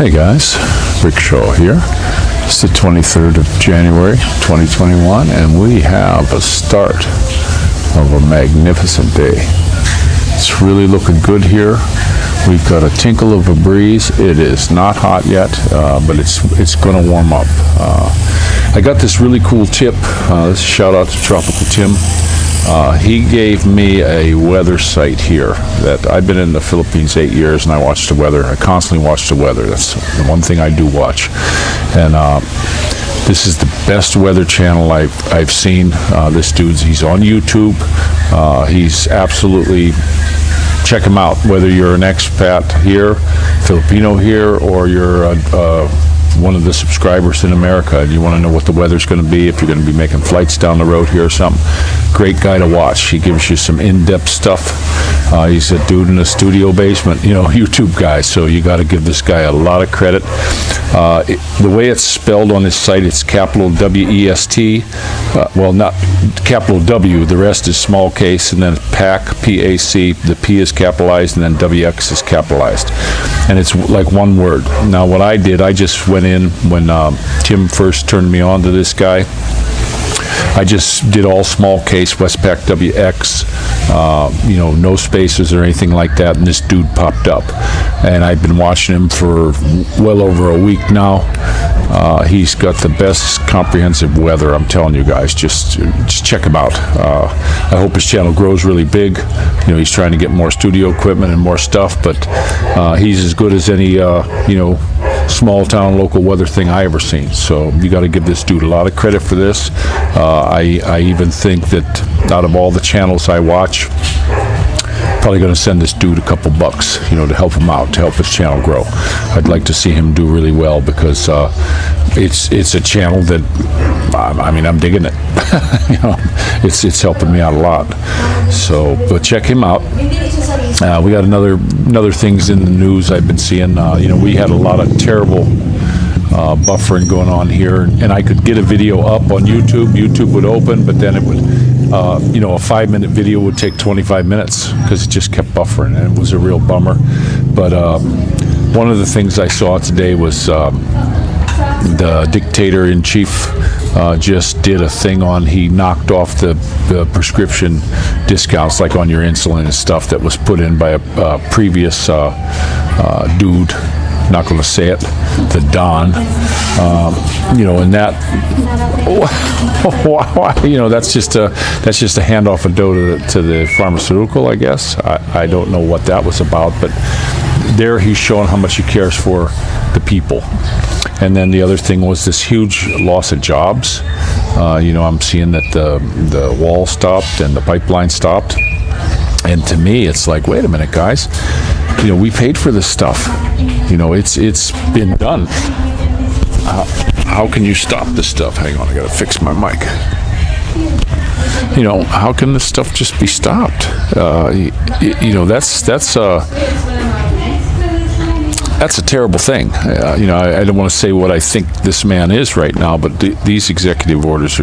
Hey guys, Rick Shaw here. It's the 23rd of January 2021 and we have a start of a magnificent day. It's really looking good here. We've got a tinkle of a breeze. It is not hot yet, but it's going to warm up. I got this really cool tip. Shout out to Tropical Tim. He gave me a weather site here that I've been in the Philippines 8 years and I watch the weather. I constantly watch the weather. That's the one thing I do watch. And this is the best weather channel I've seen. This he's on YouTube. He's absolutely, check him out, whether you're an expat here, Filipino here, or you're one of the subscribers in America and you want to know what the weather's going to be, if you're going to be making flights down the road here or something. Great guy to watch. He gives you some in-depth stuff. He's a dude in a studio basement, YouTube guy, so you got to give this guy a lot of credit. The way it's spelled on his site, it's capital W-E-S-T, well, not capital W, the rest is small case, and then PAC, P-A-C, the P is capitalized, and then W-X is capitalized. And it's like one word. Now, what I did, I just went in when Tim first turned me on to this guy. I just did all small case, WestPacWX, no spaces or anything like that, and this dude popped up. And I've been watching him for well over a week now. He's got the best comprehensive weather, I'm telling you guys. Just check him out. I hope his channel grows really big. He's trying to get more studio equipment and more stuff, but he's as good as any, small town local weather thing I ever seen. So you got to give this dude a lot of credit for this. I even think that out of all the channels I watch, probably going to send this dude a couple bucks, to help him out, to help his channel grow. I'd like to see him do really well because it's a channel that, I'm digging it. It's helping me out a lot. So, but check him out. We got another things in the news I've been seeing. We had a lot of terrible buffering going on here, and I could get a video up on YouTube. YouTube would open, but then it would, a 5-minute video would take 25 minutes because it just kept buffering, and it was a real bummer. But one of the things I saw today was the dictator-in-chief just did a thing on, he knocked off the prescription discounts, like on your insulin and stuff, that was put in by a previous dude. Not going to say it, the Don, and that, that's just a handoff of dough to the pharmaceutical, I guess. I don't know what that was about, but there he's showing how much he cares for the people. And then the other thing was this huge loss of jobs. I'm seeing that the wall stopped and the pipeline stopped. And to me, it's like, wait a minute, guys. We paid for this stuff. It's been done. How can you stop this stuff? Hang on, I gotta fix my mic. How can this stuff just be stopped? That's a terrible thing. I don't want to say what I think this man is right now, but these executive orders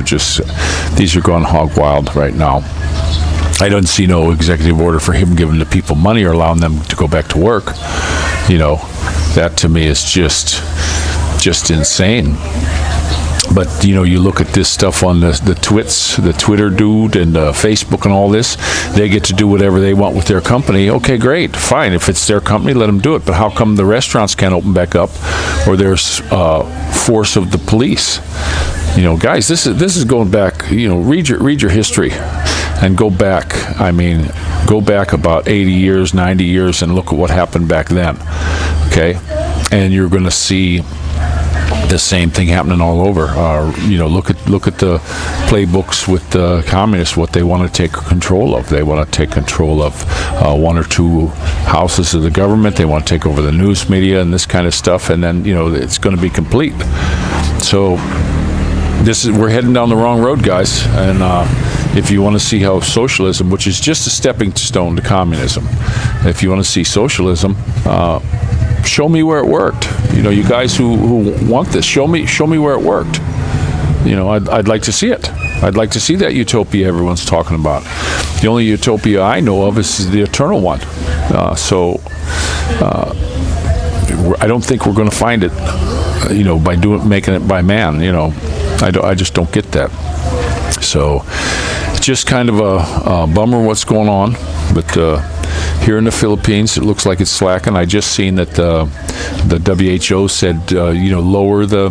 these are going hog wild right now. I don't see no executive order for him giving the people money or allowing them to go back to work. That to me is just insane. But you look at this stuff on the Twitter dude and Facebook and all this, they get to do whatever they want with their company. Okay, great, fine. If it's their company, let them do it. But how come the restaurants can't open back up, or there's force of the police? Guys, this is going back. Read your history and go back. Go back about 80 years, 90 years, and look at what happened back then. Okay, and you're going to see the same thing happening all over. Look at the playbooks with the communists, what they want to take control of. They want to take control of one or two houses of the government. They want to take over the news media and this kind of stuff, and then it's going to be complete. So we're heading down the wrong road, guys. And if you want to see how socialism, which is just a stepping stone to communism, if you want to see socialism, show me where it worked. You guys who want this, show me where it worked. I'd like to see it. I'd like to see that utopia everyone's talking about. The only utopia I know of is the eternal one. I don't think we're going to find it, by making it by man. I just don't get that. So just kind of a bummer what's going on. But here in the Philippines, it looks like it's slacking. I just seen that the WHO said, lower the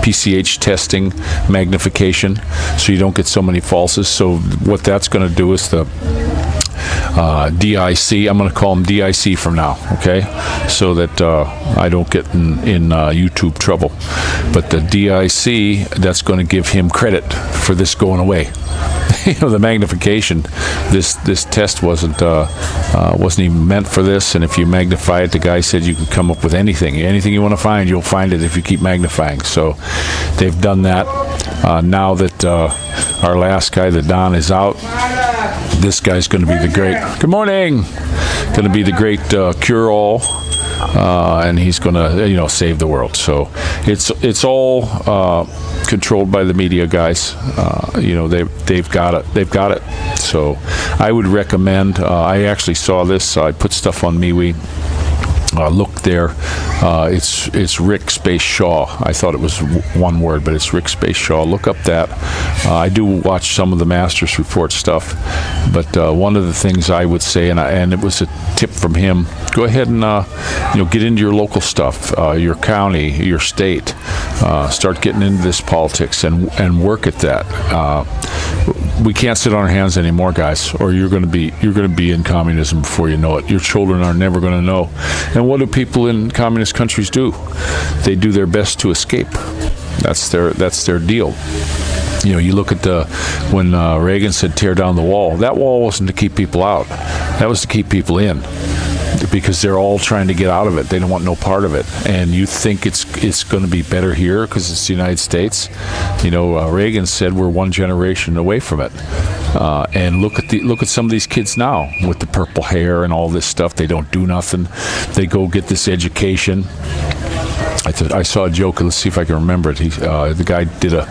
PCH testing magnification so you don't get so many falses. So what that's going to do is the DIC, I'm going to call them DIC from now, okay, so that I don't get in YouTube trouble. But the DIC, that's going to give him credit for this going away. The magnification, this test wasn't even meant for this, and if you magnify it, the guy said you can come up with anything you want to find, you'll find it if you keep magnifying. So they've done that. Now that our last guy, the Don, is out, this guy's going to be the great, good morning, going to be the great cure-all, and he's going to save the world. So it's all controlled by the media guys. They've got it. So I would recommend, I actually saw this, I put stuff on MeWe. Look there. It's Rick Space Shaw. I thought it was one word, but it's Rick Space Shaw. Look up that. I do watch some of the Masters Report stuff, but one of the things I would say, and it was a tip from him, go ahead and get into your local stuff, your county, your state. Start getting into this politics and work at that. We can't sit on our hands anymore, guys, or you're going to be in communism before you know it. Your children are never going to know. And what do people in communist countries do? They do their best to escape. That's their deal. You look at when Reagan said tear down the wall. That wall wasn't to keep people out. That was to keep people in, because they're all trying to get out of it. They don't want no part of it. And you think it's going to be better here because it's the United States. Reagan said we're one generation away from it. And look at some of these kids now with the purple hair and all this stuff. They don't do nothing. They go get this education. I saw a joke. Let's see if I can remember it. The guy did a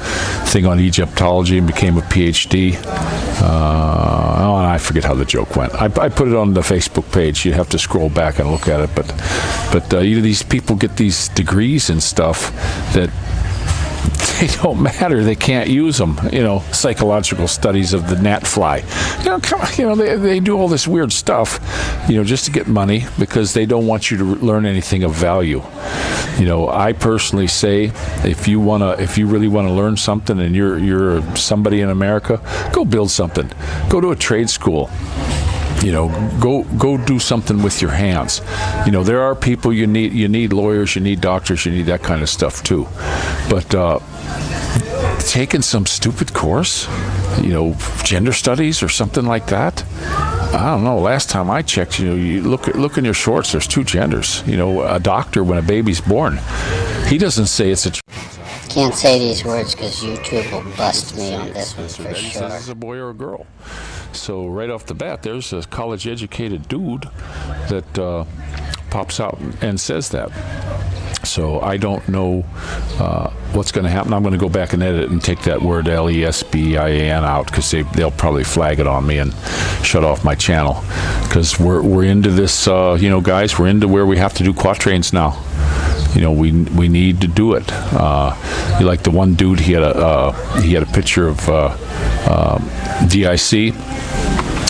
thing on Egyptology and became a PhD. And I forget how the joke went. I put it on the Facebook page. You have to scroll back and look at it. But these people get these degrees and stuff that they don't matter. They can't use them. Psychological studies of the gnat fly. They do all this weird stuff, just to get money, because they don't want you to learn anything of value. I personally say, if you really want to learn something and you're somebody in America, go build something. Go to a trade school. Go do something with your hands. There are people you need lawyers, you need doctors, you need that kind of stuff too. But taking some stupid course, gender studies or something like that, I don't know. Last time I checked, you look in your shorts. There's two genders. A doctor, when a baby's born, he doesn't say it's a. Can't say these words because YouTube will bust me on this one for sure. It's a boy or a girl. So right off the bat, there's a college-educated dude that pops out and says that. So I don't know what's going to happen. I'm going to go back and edit and take that word lesbian out, because they'll probably flag it on me and shut off my channel, because we're into this, guys. We're into where we have to do quatrains now. We need to do it. Like the one dude, he had a picture of DIC,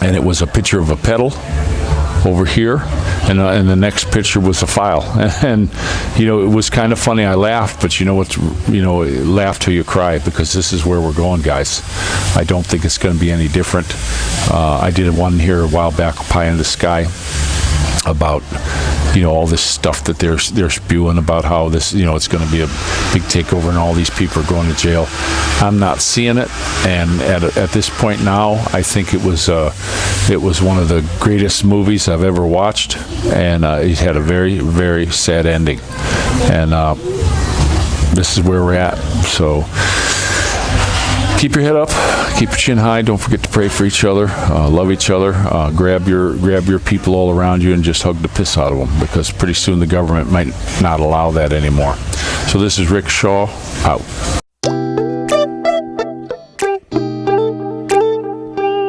and it was a picture of a pedal over here, and the next picture was a file, and it was kind of funny. I laughed, but laugh till you cry, because this is where we're going, guys. I don't think it's going to be any different. I did one here a while back, Pie in the Sky, about all this stuff that they're spewing about how this, it's going to be a big takeover and all these people are going to jail. I'm not seeing it, and at this point now, I think it was one of the greatest movies I've ever watched, and it had a very, very sad ending, and this is where we're at. So keep your head up, keep your chin high. Don't forget to pray for each other, love each other, grab your people all around you and just hug the piss out of them, because pretty soon the government might not allow that anymore. So this is Rick Shaw, out.